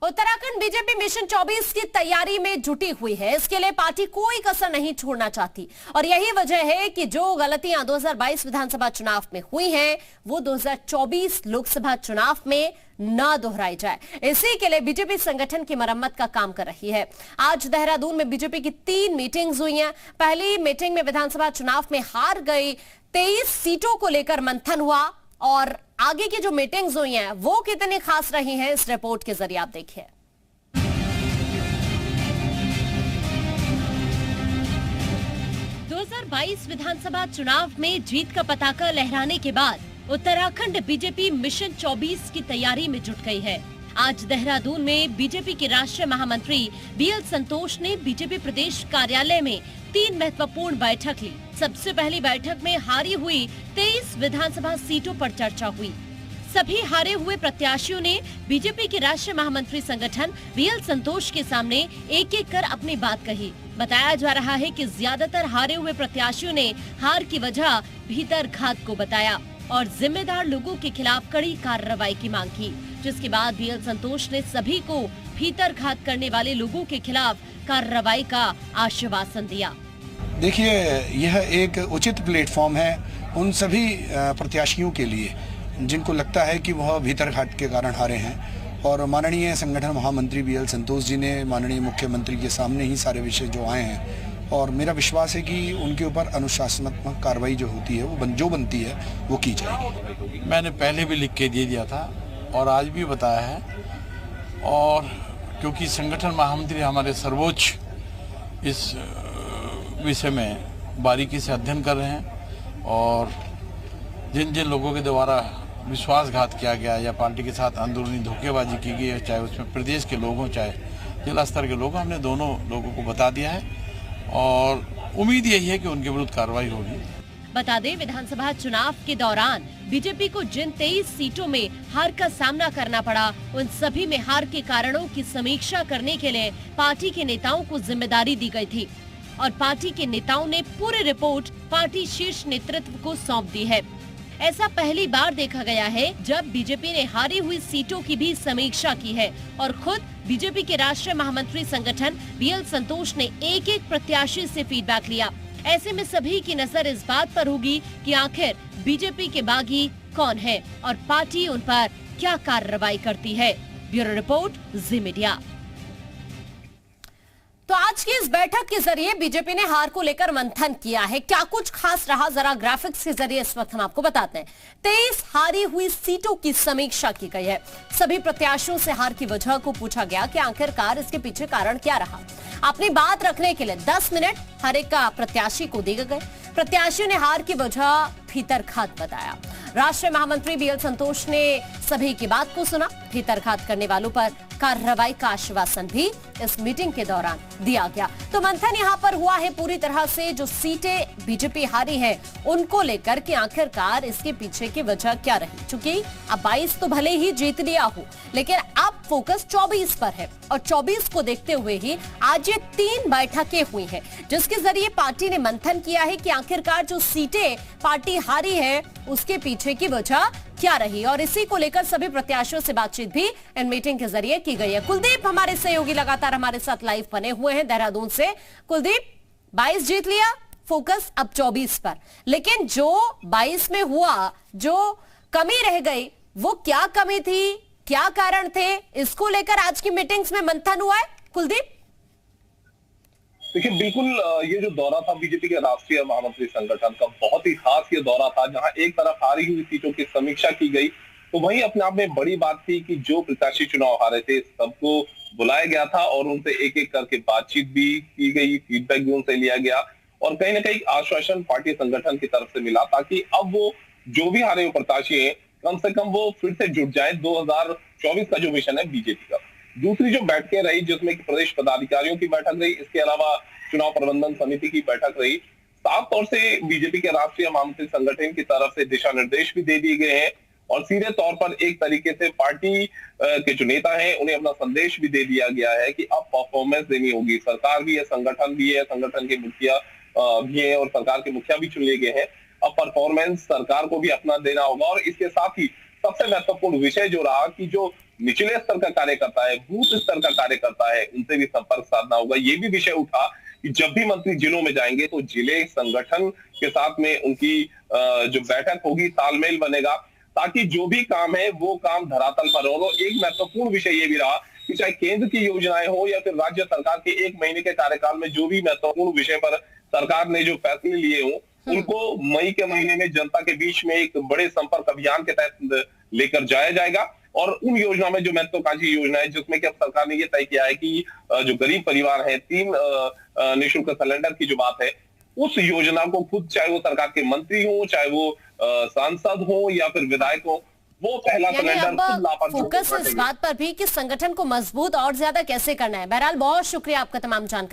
Uttarakhand BJP mission 24 की तैयारी में जुटी हुई है। इसके लिए पार्टी कोई कसर नहीं छोड़ना चाहती और यही वजह है कि जो गलतियां 2022 विधानसभा चुनाव में हुई हैं, वो 2024 लोकसभा चुनाव में न दोहराई जाए। इसी के लिए बीजेपी संगठन की मरम्मत का काम कर रही है। आज देहरादून में बीजेपी की 3 मीटिंग्स हुई हैं। पहली मीटिंग में विधानसभा चुनाव में हार गई 23 सीटों को लेकर मंथन हुआ और आगे की जो मीटिंग्स हुई हैं वो कितनी खास रही हैं, इस रिपोर्ट के जरिए आप देखिए। विधानसभा चुनाव में जीत का पताका लहराने के बाद उत्तराखंड बीजेपी मिशन 24 की तैयारी में जुट गई है। आज देहरादून में बीजेपी के राष्ट्रीय महामंत्री बीएल संतोष ने बीजेपी प्रदेश कार्यालय में 3 महत्वपूर्ण बैठक ली। सबसे पहली बैठक में हारी हुई 23 विधानसभा सीटों पर चर्चा हुई। सभी हारे हुए प्रत्याशियों ने बीजेपी के राष्ट्रीय महामंत्री संगठन बीएल संतोष के सामने एक-एक कर अपनी बात कही। बताया जा रहा है कि ज्यादातर हारे हुए प्रत्याशियों ने हार की वजह भीतर घात को बताया और जिम्मेदार लोगों के खिलाफ कड़ी कार्रवाई की मांग की, जिसके बाद बीएल संतोष ने सभी को भीतर घात करने वाले लोगों के खिलाफ कार्रवाई का आश्वासन दिया। देखिए, यह एक उचित प्लेटफॉर्म है उन सभी प्रत्याशियों के लिए जिनको लगता है कि वह भीतर घात के कारण हारे हैं और माननीय संगठन महामंत्री बीएल संतोष जी ने माननीय मुख्यमंत्री के सामने ही सारे विषय जो आए हैं और मेरा विश्वास है कि उनके ऊपर अनुशासनात्मक कार्रवाई जो होती है वो जो बनती है वो की जाएगी। मैंने पहले भी लिख के दे दिया था और आज भी बताया है और क्योंकि संगठन महामंत्री हमारे सर्वोच्च इस विषय में बारीकी से अध्ययन कर रहे हैं और जिन जिन लोगों के द्वारा विश्वासघात किया गया या पार्टी के साथ अंदरूनी धोखेबाजी की गई है, चाहे उसमें प्रदेश के लोग हों चाहे जिला स्तर के लोग, हमने दोनों लोगों को बता दिया है और उम्मीद यही है कि उनके विरुद्ध कार्रवाई होगी। बता दें, विधानसभा चुनाव के दौरान बीजेपी को जिन 23 सीटों में हार का सामना करना पड़ा, उन सभी में हार के कारणों की समीक्षा करने के लिए पार्टी के नेताओं को जिम्मेदारी दी गई थी और पार्टी के नेताओं ने पूरी रिपोर्ट पार्टी शीर्ष नेतृत्व को सौंप दी है। ऐसा पहली बार देखा गया है जब बीजेपी ने हारी हुई सीटों की भी समीक्षा की है और खुद बीजेपी के राष्ट्रीय महामंत्री संगठन बीएल संतोष ने एक-एक प्रत्याशी से फीडबैक लिया। ऐसे में सभी की नजर इस बात पर होगी कि आखिर बीजेपी के बागी कौन है और पार्टी उन पर क्या कार्रवाई करती है। ब्यूरो रिपोर्ट, जी मीडिया। तो आज की इस बैठक के जरिए बीजेपी ने हार को लेकर मंथन किया है। क्या कुछ खास रहा, जरा ग्राफिक्स के जरिए इस वक्त हम आपको बताते हैं। 23 हारी हुई सीटों की समीक्षा की गई है। सभी प्रत्याशियों से हार की वजह को पूछा गया कि आखिरकार इसके पीछे कारण क्या रहा। अपनी बात रखने के लिए 10 मिनट हर एक का प्रत्याशी को दिए गए। प्रत्याशियों ने हार की वजह भीतरघात बताया। राष्ट्रीय महामंत्री बीएल संतोष ने सभी की बात को सुना। भीतरघात करने वालों पर कार्रवाई का आश्वासन भी इस मीटिंग के दौरान दिया गया। तो मंथन यहाँ पर हुआ है पूरी तरह से। जो सीटें बीजेपी हारी है उनको लेकर कि आखिरकार इसके पीछे की वजह क्या रही। चूंकि अब 22 तो भले ही जीत लिया हो, लेकिन अब फोकस 24 पर है और 24 को देखते हुए ही आज ये 3 बैठकें हुई हैं, जिसके जरिए पार्टी ने मंथन किया है कि आखिरकार जो सीटें पार्टी हारी है उसके पीछे की वजह क्या रही और इसी को लेकर सभी प्रत्याशियों से बातचीत भी इन मीटिंग के जरिए की गई है। कुलदीप हमारे सहयोगी लगातार हमारे साथ लाइव बने हुए हैं देहरादून से। कुलदीप, 22 जीत लिया, फोकस अब 24 पर, लेकिन जो 22 में हुआ, जो कमी रह गई, वो क्या कमी थी, क्या कारण थे, इसको लेकर आज की मीटिंग्स में मंथन हुआ है। कुलदीप, देखिए, बिल्कुल ये जो दौरा था बीजेपी के राष्ट्रीय महामंत्री संगठन का, बहुत ही खास ये दौरा था जहां एक तरफ हारी हुई सीटों की समीक्षा की गई, तो वहीं अपने आप में बड़ी बात थी कि जो प्रत्याशी चुनाव हारे थे सबको बुलाया गया था और उनसे एक-एक करके बातचीत भी की गई, फीडबैक भी उनसे लिया गया और कहीं ना कहीं आश्वासन पार्टी संगठन की तरफ से मिला ताकि अब वो जो भी हारे हुए प्रत्याशी है कम से कम वो फिर से जुट जाए 2024 का जो मिशन है बीजेपी का। दूसरी जो बैठकें रही जिसमें प्रदेश पदाधिकारियों की बैठक रही, इसके अलावा चुनाव प्रबंधन समिति की बैठक रही। साफ तौर से बीजेपी के राष्ट्रीय महामंत्री संगठन की तरफ से दिशा निर्देश भी दे दिए गए हैं और सीधे तौर पर एक तरीके से पार्टी के जो नेता हैं उन्हें अपना संदेश भी दे दिया गया है कि अब परफॉर्मेंस देनी होगी। सरकार भी है, संगठन भी है, संगठन के मुखिया भी है और सरकार के मुखिया भी चुन लिए गए हैं। अब परफॉर्मेंस सरकार को भी अपना देना होगा और इसके साथ ही सबसे महत्वपूर्ण विषय जो रहा कि जो निचले स्तर का कार्यकर्ता है, बूथ स्तर का कार्यकर्ता है, उनसे भी संपर्क साधना होगा। ये भी विषय उठा कि जब भी मंत्री जिलों में जाएंगे तो जिले संगठन के साथ में उनकी जो बैठक होगी, तालमेल बनेगा, ताकि जो भी काम है वो काम धरातल पर हो। एक महत्वपूर्ण विषय ये भी रहा कि चाहे केंद्र की योजनाएं हो या फिर राज्य सरकार के 1 महीने के कार्यकाल में जो भी महत्वपूर्ण विषय पर सरकार ने जो फैसले लिए हों, उनको मई के महीने में जनता के बीच में एक बड़े संपर्क अभियान के तहत लेकर जाया जाएगा। और उन योजना में जो महत्वाकांक्षी योजना है, जिसमें कि अब सरकार ने ये तय किया है कि जो गरीब परिवार है, 3 निःशुल्क सिलेंडर की जो बात है, उस योजना को खुद, चाहे वो सरकार के मंत्री हो, चाहे वो सांसद हो या फिर विधायक हो, वो पहला सिलेंडर खुद लापरवाही फोकस इस बात पर भी कि संगठन को मजबूत और ज्यादा कैसे करना है। बहरहाल बहुत शुक्रिया आपका तमाम जानकारी।